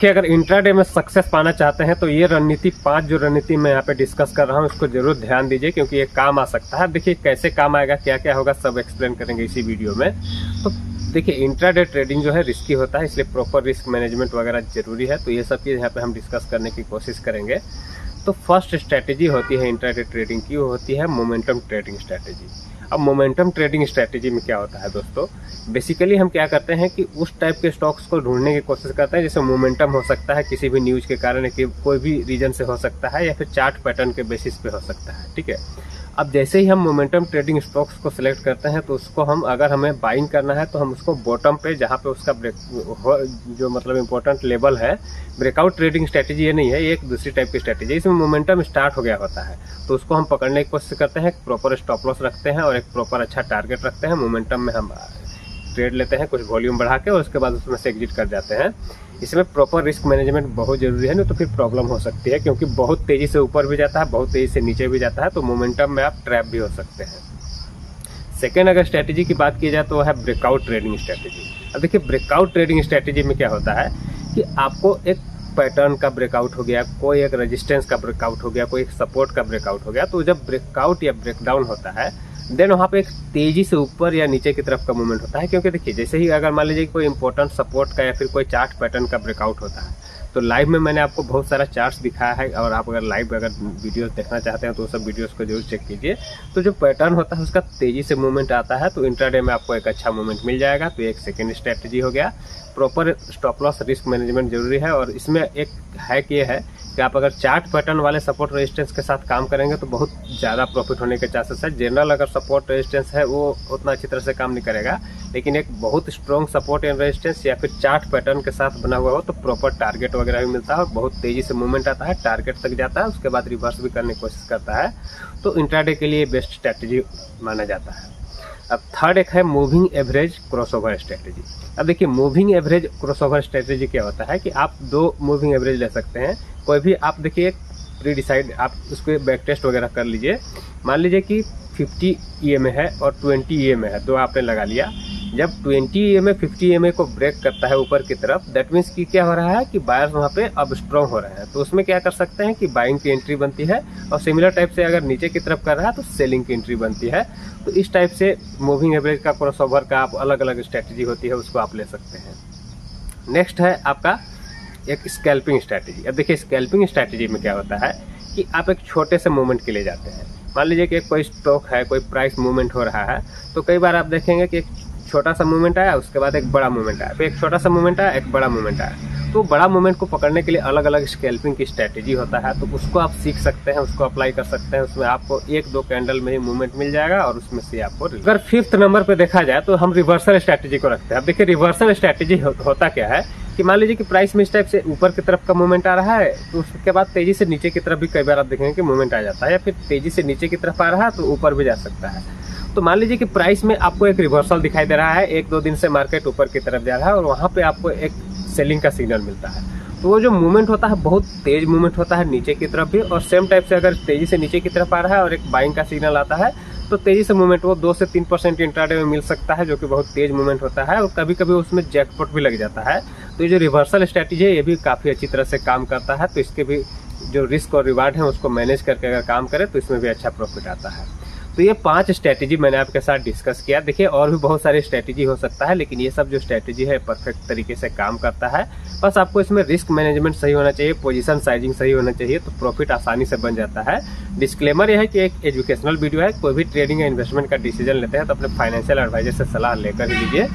कि अगर इंट्राडे में सक्सेस पाना चाहते हैं तो ये रणनीति 5 जो रणनीति मैं यहाँ पे डिस्कस कर रहा हूँ इसको जरूर ध्यान दीजिए, क्योंकि ये काम आ सकता है। देखिए कैसे काम आएगा, क्या क्या होगा, सब एक्सप्लेन करेंगे इसी वीडियो में। तो देखिए इंट्राडे ट्रेडिंग जो है रिस्की होता है, इसलिए प्रॉपर रिस्क मैनेजमेंट वगैरह जरूरी है। तो ये सब चीज़ यहाँ पे हम डिस्कस करने की कोशिश करेंगे। तो फर्स्ट स्ट्रैटेजी होती है इंट्राडे ट्रेडिंग की, वो होती है मोमेंटम ट्रेडिंग स्ट्रैटेजी। अब मोमेंटम ट्रेडिंग स्ट्रैटेजी में क्या होता है दोस्तों, बेसिकली हम क्या करते हैं कि उस टाइप के स्टॉक्स को ढूंढने की कोशिश करते हैं जैसे मोमेंटम हो सकता है किसी भी न्यूज़ के कारण, कि कोई भी रीजन से हो सकता है, या फिर चार्ट पैटर्न के बेसिस पे हो सकता है। ठीक है, अब जैसे ही हम मोमेंटम ट्रेडिंग स्टॉक्स को सिलेक्ट करते हैं तो उसको हम, अगर हमें बाइंग करना है तो हम उसको बॉटम पे, जहाँ पे उसका जो मतलब इंपॉर्टेंट लेवल है, ब्रेकआउट ट्रेडिंग स्ट्रैटेजी ये नहीं है, ये एक दूसरी टाइप की स्ट्रैटेजी है। इसमें मोमेंटम स्टार्ट हो गया होता है तो उसको हम पकड़ने की कोशिश करते हैं, प्रॉपर स्टॉप लॉस रखते हैं और एक प्रॉपर अच्छा टारगेट रखते हैं। मोमेंटम में हम ट्रेड लेते हैं कुछ वॉल्यूम बढ़ा के और उसके बाद उसमें से एग्जिट कर जाते हैं। इसमें प्रॉपर रिस्क मैनेजमेंट बहुत जरूरी है, नहीं तो फिर प्रॉब्लम हो सकती है, क्योंकि बहुत तेज़ी से ऊपर भी जाता है, बहुत तेज़ी से नीचे भी जाता है, तो मोमेंटम में आप ट्रैप भी हो सकते हैं। सेकेंड अगर स्ट्रैटेजी की बात की जाए तो वह है ब्रेकआउट ट्रेडिंग स्ट्रैटेजी। अब देखिए ब्रेकआउट ट्रेडिंग स्ट्रैटेजी में क्या होता है कि आपको एक पैटर्न का ब्रेकआउट हो गया, कोई एक रेजिस्टेंस का ब्रेकआउट हो गया, कोई एक सपोर्ट का ब्रेकआउट हो गया, तो जब ब्रेकआउट या ब्रेकडाउन होता है देन वहाँ पे एक तेज़ी से ऊपर या नीचे की तरफ का मूवमेंट होता है। क्योंकि देखिए जैसे ही अगर मान लीजिए कोई इंपॉर्टेंट सपोर्ट का या फिर कोई चार्ट पैटर्न का ब्रेकआउट होता है, तो लाइव में मैंने आपको बहुत सारा चार्ट्स दिखाया है, और आप अगर लाइव वीडियोस देखना चाहते हैं तो सब वीडियोस को जरूर चेक कीजिए। तो जो पैटर्न होता है उसका तेज़ी से मूवमेंट आता है, तो इंट्राडे में आपको एक अच्छा मूवमेंट मिल जाएगा। तो एक सेकेंड स्ट्रैटेजी हो गया। Proper stop loss risk management जरूरी है, और इसमें एक हैक ये है कि आप अगर चार्ट पैटर्न वाले सपोर्ट रेजिस्टेंस के साथ काम करेंगे तो बहुत ज़्यादा प्रॉफिट होने के चांसेस है। जनरल अगर सपोर्ट रेजिस्टेंस है वो उतना अच्छी तरह से काम नहीं करेगा, लेकिन एक बहुत स्ट्रॉन्ग सपोर्ट एंड रेजिस्टेंस या फिर चार्ट पैटर्न के साथ बना हुआ हो तो प्रॉपर टारगेट वगैरह भी मिलता है, और बहुत तेज़ी से मूवमेंट आता है, टारगेट तक जाता है, उसके बाद रिवर्स भी करने की कोशिश करता है। तो इंट्राडे के लिए बेस्ट स्ट्रैटेजी माना जाता है। अब थर्ड एक है मूविंग एवरेज क्रॉसओवर स्ट्रैटेजी। अब देखिए मूविंग एवरेज क्रॉसओवर स्ट्रैटेजी क्या होता है कि आप 2 मूविंग एवरेज ले सकते हैं। कोई भी आप देखिए एक प्री डिसाइड, आप उसको बैक टेस्ट वगैरह कर लीजिए। मान लीजिए कि 50 EMA है और 20 EMA है, 2 आपने लगा लिया। जब 20 EMA 50 EMA को ब्रेक करता है ऊपर की तरफ, दैट मीन्स कि क्या हो रहा है कि बायर्स वहाँ पे अब स्ट्रॉन्ग हो रहे हैं, तो उसमें क्या कर सकते हैं कि बाइंग की एंट्री बनती है, और सिमिलर टाइप से अगर नीचे की तरफ कर रहा है तो सेलिंग की एंट्री बनती है। तो इस टाइप से मूविंग एवरेज का क्रॉसओवर का आप अलग अलग स्ट्रैटेजी होती है, उसको आप ले सकते हैं। नेक्स्ट है आपका एक स्कैल्पिंग स्ट्रैटेजी। अब देखिए स्कैल्पिंग स्ट्रैटेजी में क्या होता है कि आप एक छोटे से मूवमेंट के लिए जाते हैं। मान लीजिए कि कोई स्टॉक है, कोई प्राइस मूवमेंट हो रहा है, तो कई बार आप देखेंगे कि एक छोटा सा मूवमेंट आया, उसके बाद एक बड़ा मूवमेंट आया, फिर एक छोटा सा मूवमेंट आया, एक बड़ा मूवमेंट आया। तो बड़ा मूवमेंट को पकड़ने के लिए अलग अलग स्कैल्पिंग की स्ट्रैटेजी होता है, तो उसको आप सीख सकते हैं, उसको अप्लाई कर सकते हैं। उसमें आपको 1-2 कैंडल में ही मूवमेंट मिल जाएगा, और उसमें से आपको, अगर 5th नंबर पे देखा जाए तो हम रिवर्सल स्ट्रैटेजी को रखते हैं। अब देखिए रिवर्सल स्ट्रैटेजी होता क्या है कि मान लीजिए कि प्राइस में इस टाइप से ऊपर की तरफ का मूवमेंट आ रहा है, तो उसके बाद तेजी से नीचे की तरफ भी कई बार आप देखेंगे कि मूवमेंट आ जाता है, या फिर तेजी से नीचे की तरफ आ रहा है तो ऊपर भी जा सकता है। तो मान लीजिए कि प्राइस में आपको एक रिवर्सल दिखाई दे रहा है, 1-2 दिन से मार्केट ऊपर की तरफ जा रहा है, और वहाँ पे आपको एक सेलिंग का सिग्नल मिलता है। तो वो जो मूवमेंट होता है बहुत तेज मूवमेंट होता है नीचे की तरफ भी, और सेम टाइप से अगर तेजी से नीचे की तरफ आ रहा है और एक बाइंग का सिग्नल आता है तो तेजी से मूवमेंट वो 2 से 3% इंट्राडे में मिल सकता है, जो कि बहुत तेज मूवमेंट होता है, और कभी कभी उसमें जैकपॉट भी लग जाता है। तो ये जो रिवर्सल स्ट्रैटेजी है ये भी काफ़ी अच्छी तरह से काम करता है। तो इसके भी जो रिस्क और रिवार्ड है उसको मैनेज करके अगर काम करें तो इसमें भी अच्छा प्रॉफिट आता है। तो ये 5 स्ट्रैटेजी मैंने आपके साथ डिस्कस किया। देखिए और भी बहुत सारी स्ट्रैटेजी हो सकता है, लेकिन ये सब जो स्ट्रैटेजी है परफेक्ट तरीके से काम करता है। बस आपको इसमें रिस्क मैनेजमेंट सही होना चाहिए, पोजीशन साइजिंग सही होना चाहिए, तो प्रॉफिट आसानी से बन जाता है। डिस्क्लेमर यह है कि एक एजुकेशनल वीडियो है, कोई भी ट्रेडिंग या इन्वेस्टमेंट का डिसीजन लेते हैं तो अपने फाइनेंशियल एडवाइजर से सलाह लेकर ही लीजिए।